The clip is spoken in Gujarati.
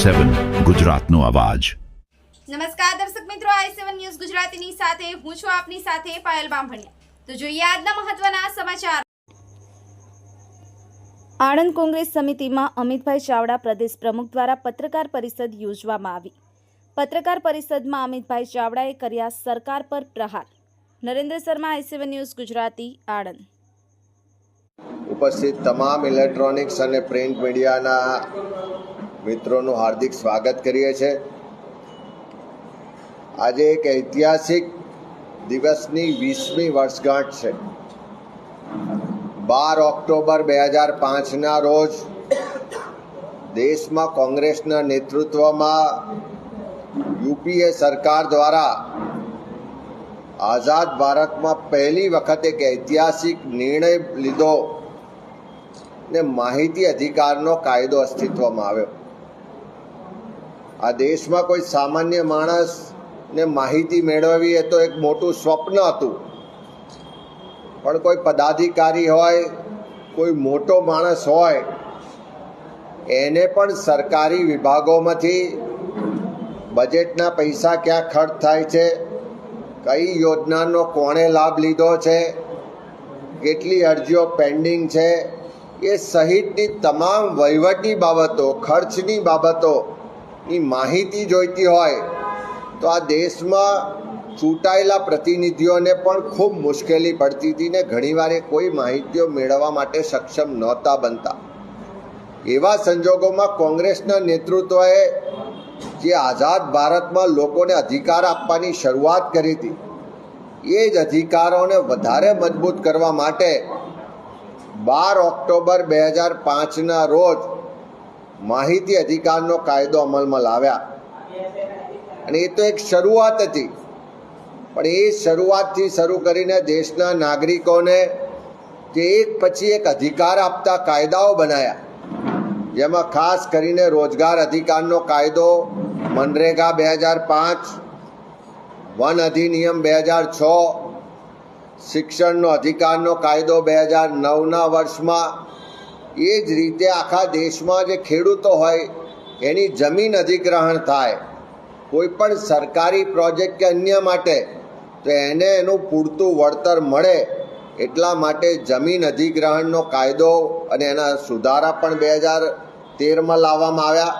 i7 ગુજરાતનો અવાજ। નમસ્કાર દર્શક મિત્રો, i7 ન્યૂઝ ગુજરાતીની સાથે હું છું આપની સાથે પાયલ બામભણિયા। તો જોઈએ આજના મહત્વના સમાચાર। આણંદ કોંગ્રેસ સમિતિમાં અમિતભાઈ ચાવડા પ્રદેશ પ્રમુખ દ્વારા પત્રકાર પરિષદ યોજવામાં આવી। પત્રકાર પરિષદમાં અમિતભાઈ ચાવડાએ કર્યા સરકાર પર પ્રહાર। Narendra Sharma, i7 news Gujarati, Anand. ઉપસ્થિત તમામ ઇલેક્ટ્રોનિક્સ અને પ્રિન્ટ મીડિયાના મિત્રોનું હાર્દિક સ્વાગત કરીએ છીએ। આજે એક ઐતિહાસિક દિવસની 20મી વર્ષગાંઠ છે। 12 ઓક્ટોબર 2005ના રોજ દેશમાં કોંગ્રેસના નેતૃત્વમાં યુપીએ સરકાર દ્વારા આઝાદ ભારતમાં પહેલી વખત એક ઐતિહાસિક નિર્ણય લીધો ને માહિતી અધિકારનો કાયદો અસ્તિત્વમાં આવ્યો। આ દેશમાં કોઈ સામાન્ય માણસને માહિતી મેળવવી એ તો એક મોટું સ્વપ્ન હતું, પણ કોઈ પદાધિકારી હોય, કોઈ મોટો માણસ હોય, એને પણ સરકારી વિભાગોમાંથી બજેટના પૈસા ક્યાં ખર્ચ થાય છે, કઈ યોજનાનો કોણે લાભ લીધો છે, કેટલી અરજીઓ પેન્ડિંગ છે, એ સહિતની તમામ વહીવટી બાબતો, ખર્ચની બાબતોની માહિતી જોઈતી હોય તો આ દેશમાં ચૂંટાયેલા પ્રતિનિધિઓને પણ ખૂબ મુશ્કેલી પડતી હતી ને ઘણીવાર એ કોઈ માહિતીઓ મેળવવા માટે સક્ષમ નહોતા બનતા। એવા સંજોગોમાં કોંગ્રેસના નેતૃત્વએ જે આઝાદ ભારતમાં લોકોને અધિકાર આપવાની શરૂઆત કરી હતી, એ જ અધિકારોને વધારે મજબૂત કરવા માટે 12 ઓક્ટોબર 2005ના રોજ માહિતી અધિકારનો કાયદો અમલમાં લાવ્યા। અને એ તો એક શરૂઆત હતી, પણ એ શરૂઆતથી શરૂ કરીને દેશના નાગરિકોને જે એક પછી એક અધિકાર આપતા કાયદાઓ બનાવ્યા, જેમાં ખાસ કરીને રોજગાર અધિકારનો કાયદો, મનરેગા 2005, વન અધિનિયમ 2006, શિક્ષણનો અધિકારનો કાયદો 2009ના વર્ષમાં, એ જ રીતે આખા દેશમાં જે ખેડૂતો હોય એની જમીન અધિગ્રહણ થાય, કોઈ પણ સરકારી પ્રોજેક્ટ કે અન્ય માટે તો એને એનું પૂરતું વળતર મળે એટલા માટે જમીન અધિગ્રહણનો કાયદો અને એના સુધારા પણ 2013માં લાવવામાં આવ્યા।